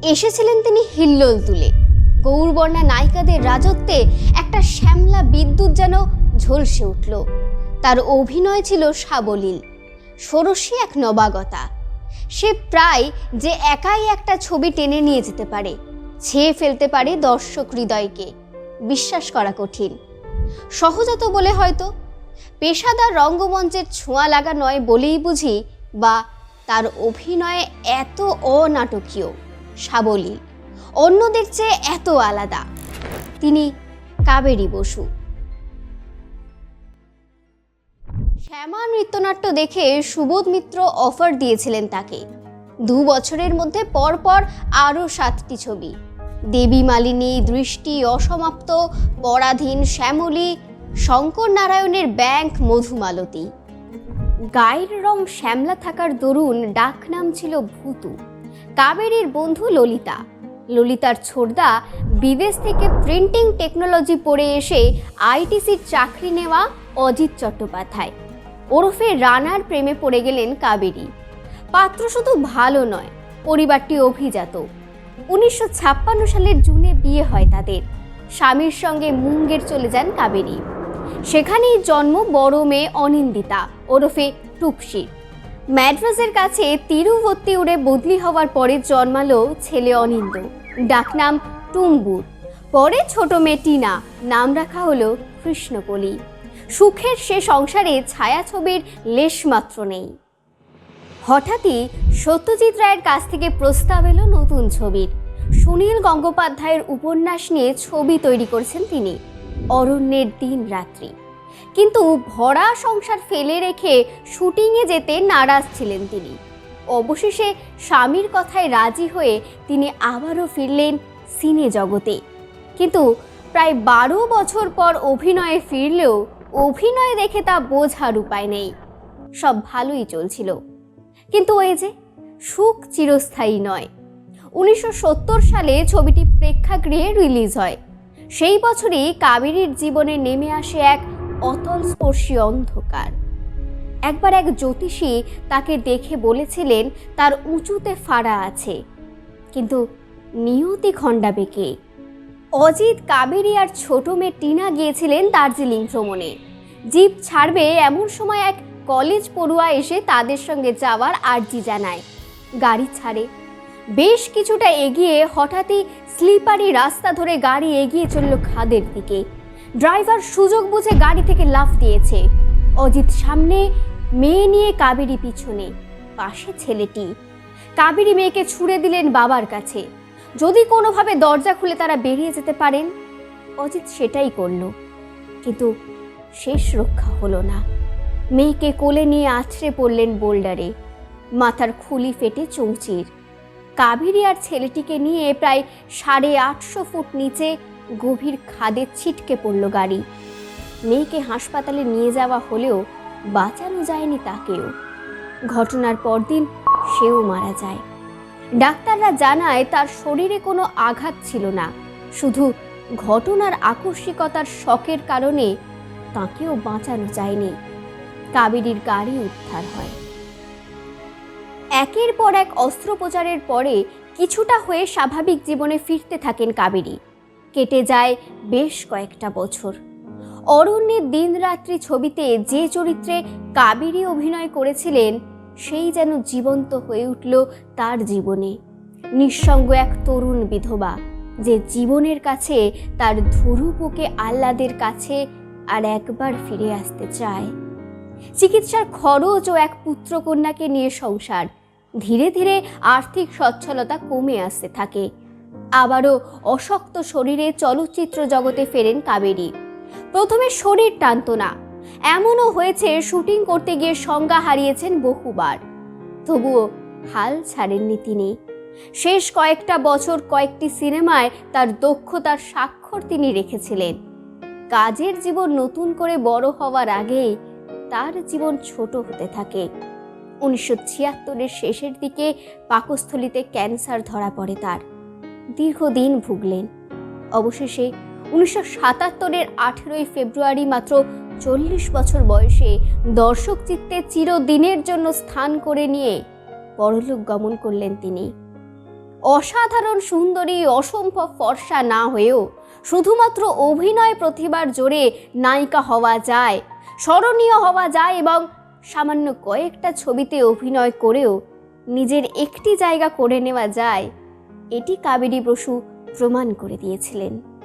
এসেছিলেন তিনি হিল্লোল তুলে। গৌরবর্ণা নায়িকাদের রাজত্বে একটা শ্যামলা বিদ্যুৎ যেন ঝলসে উঠল। তার অভিনয় ছিল সাবলীল, ষোড়শী এক নবাগতা। সে প্রায় যে একাই একটা ছবি টেনে নিয়ে যেতে পারে, ছেয়ে ফেলতে পারে দর্শক হৃদয়কে। বিশ্বাস করা কঠিন, সহজাত বলে হয়তো, পেশাদার রঙ্গমঞ্চের ছোঁয়া লাগা নয় বলেই বুঝি, বা তার অভিনয়ে এত অনাটকীয়, সাবলীল, অন্যদের চেয়ে এত আলাদা। তিনি কাবেরী বসু। শ্যামা নৃত্যনাট্য দেখে সুবোধ মিত্র অফার দিয়েছিলেন তাকে। 2 বছরের মধ্যে পরপর আরও 7টি ছবি: দেবী মালিনী, দৃষ্টি, অসমাপ্ত, পরাধীন, শ্যামলী, শঙ্কর নারায়ণের ব্যাংক, মধুমালতী। গায়ের রং শ্যামলা থাকার দরুন ডাকনাম ছিল ভূতু। কাবেরীর বন্ধু ললিতা, ললিতার ছোড়দা বিদেশ থেকে প্রিন্টিং টেকনোলজি পড়ে এসে আইটিসির চাকরি নেওয়া অজিত চট্টোপাধ্যায় ওরফে রানার প্রেমে পড়ে গেলেন কাবেরী। পাত্র শুধু ভালো নয়, পরিবারটি অভিজাত। 1956 সালের জুনে বিয়ে হয় তাদের। স্বামীর সঙ্গে মুঙ্গের চলে যান কাবেরী। সেখানেই জন্ম বড় মেয়ে অনিন্দিতা ওরফে টুপসি। ম্যাড্রাসের কাছে তিরুভত্তিউরে বদলি হওয়ার পরে জন্মালো ছেলে অনিন্দ, ডাকনাম টুম্বুর। পরে ছোট মেয়ে টিনা, নাম রাখা হলো কৃষ্ণকলি। সুখের সে সংসারে ছায়াছবির লেশমাত্র নেই। হঠাৎই সত্যজিৎ রায়ের কাছ থেকে প্রস্তাব এলো নতুন ছবির। সুনীল গঙ্গোপাধ্যায়ের উপন্যাস নিয়ে ছবি তৈরি করছেন তিনি, অরণ্যের দিন রাত্রি। কিন্তু ভরা সংসার ফেলে রেখে শুটিংয়ে যেতে নারাজ ছিলেন তিনি। অবশেষে স্বামীর কথায় রাজি হয়ে তিনি আবারও ফিরলেন সিনে জগতে। কিন্তু প্রায় 12 বছর পর অভিনয়ে ফিরলেও অভিনয় দেখে তা বোঝার উপায় নেই। সব ভালোই চলছিল, কিন্তু ওই যে সুখ চিরস্থায়ী নয়। 1970 সালে ছবিটি প্রেক্ষাগৃহে রিলিজ হয়। সেই বছরই কাবেরীর জীবনে নেমে আসে এক অতলস্পর্শী অন্ধকার। একবার এক জ্যোতিষী তাকে দেখে বলেছিলেন তার উঁচুতে ফাড়া আছে, কিন্তু নিয়তি খণ্ডাবে কে? অজিত, কাবেরী আর ছোট মেয়ে টিনা গিয়েছিলেন দার্জিলিং ভ্রমণে। জিপ ছাড়বে এমন সময় এক কলেজ পড়ুয়া এসে তাদের সঙ্গে যাওয়ার আর্জি জানায়। গাড়ি ছাড়ে। বেশ কিছুটা এগিয়ে হঠাৎই স্লিপারি রাস্তা ধরে গাড়ি এগিয়ে চলল খাদের দিকে। ড্রাইভার সুযোগ বুঝে গাড়ি থেকে লাফ দিয়েছে। অজিত সামনে, মেয়ে নিয়ে কাবেরী পিছনে, পাশে ছেলেটি। কাবেরী মেয়েকে ছুড়ে দিলেন বাবার কাছে, যদি কোনোভাবে দরজা খুলে তারা বেরিয়ে যেতে পারেন। অজিত সেটাই করল, কিন্তু শেষ রক্ষা হলো না। মেয়েকে কোলে নিয়ে আছড়ে পড়লেন বোল্ডারে, মাথার খুলি ফেটে চৌচির। কাবেরী আর ছেলেটিকে নিয়ে প্রায় 850 ফুট নিচে গভীর খাদে ছিটকে পড়ল গাড়ি। মেয়েকে হাসপাতালে নিয়ে যাওয়া হলেও বাঁচানো যায়নি তাকেও। ঘটনার পরদিন সেও মারা যায়। ডাক্তাররা জানায় তার শরীরে কোনো আঘাত ছিল না, শুধু ঘটনার আকস্মিকতার শকের কারণে তাকেও বাঁচানো যায়নি। কাবেরীর গাড়ি উদ্ধার হয়। একের পর এক অস্ত্রোপচারের পরে কিছুটা হয়ে স্বাভাবিক জীবনে ফিরতে থাকেন কাবেরী। কেটে যায় বেশ কয়েকটা বছর। অরণ্যের দিন রাত্রি ছবিতে যে চরিত্রে কাবেরী অভিনয় করেছিলেন সেই যেন জীবন্ত হয়ে উঠল তার জীবনে। নিঃসঙ্গ এক তরুণ বিধবা, যে জীবনের কাছে তার ধরুপোকে আহ্লাদের কাছে আর একবার ফিরে আসতে চায়। চিকিৎসার খরচ ও এক পুত্রকন্যাকে নিয়ে সংসার। ধীরে ধীরে আর্থিক সচ্ছলতা কমে আসতে থাকে। আবারও অশক্ত শরীরে চলচ্চিত্র জগতে ফেরেন কাবেরী। প্রথমে শরীর টানত না, এমনও হয়েছে শুটিং করতে গিয়ে সংজ্ঞা হারিয়েছেন বহুবার। তবুও হাল ছাড়েননি তিনি। শেষ কয়েকটা বছর কয়েকটি সিনেমায় তার দক্ষতার স্বাক্ষর তিনি রেখেছিলেন। কাজের জীবন নতুন করে বড় হওয়ার আগেই তার জীবন ছোট হতে থাকে। 1976-এর শেষের দিকে পাকস্থলীতে ক্যান্সার ধরা পড়ে তার। দীর্ঘদিন ভুগলেন। অবশেষে 1977-এর 18 ফেব্রুয়ারি মাত্র 40 বছর বয়সে দর্শক চিত্তে চিরদিনের জন্য স্থান করে নিয়ে পরলোক গমন করলেন তিনি। অসাধারণ সুন্দরী, অসম্ভব ফর্সা না হয়েও শুধুমাত্র অভিনয় প্রতিভার জোরে নায়িকা হওয়া যায়, স্মরণীয় হওয়া যায় এবং সামান্য কয়েকটা ছবিতে অভিনয় করেও নিজের একটি জায়গা করে নেওয়া যায়, এটি কাবেরী বসু প্রমাণ করে দিয়েছিলেন।